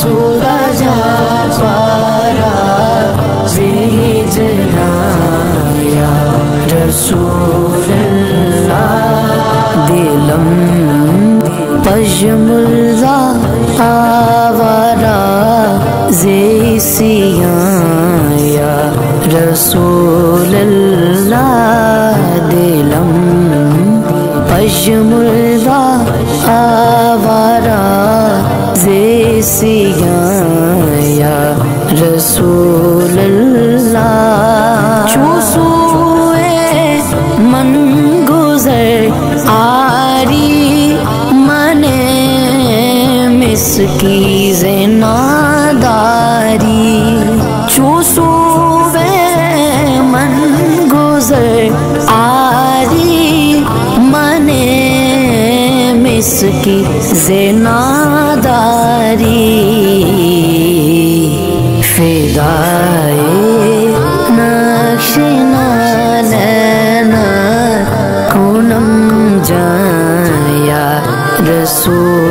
सूरज पारा भेजना या रसूल अल्लाह दिलम पजमुल्ला आवारा ज़ेसियाँ या रसूल अल्लाह दिलम पजमुल्ला आवारा ज़ेसियाँ या रसूल अल्लाह चूसुए मन गुज़र आरी मने मिसकी ज़नादारी चूसुए मन गुज़र आरी मने मिसकी ज़नादारी फिदाए नक्शना नैना कुनम जाया रसूल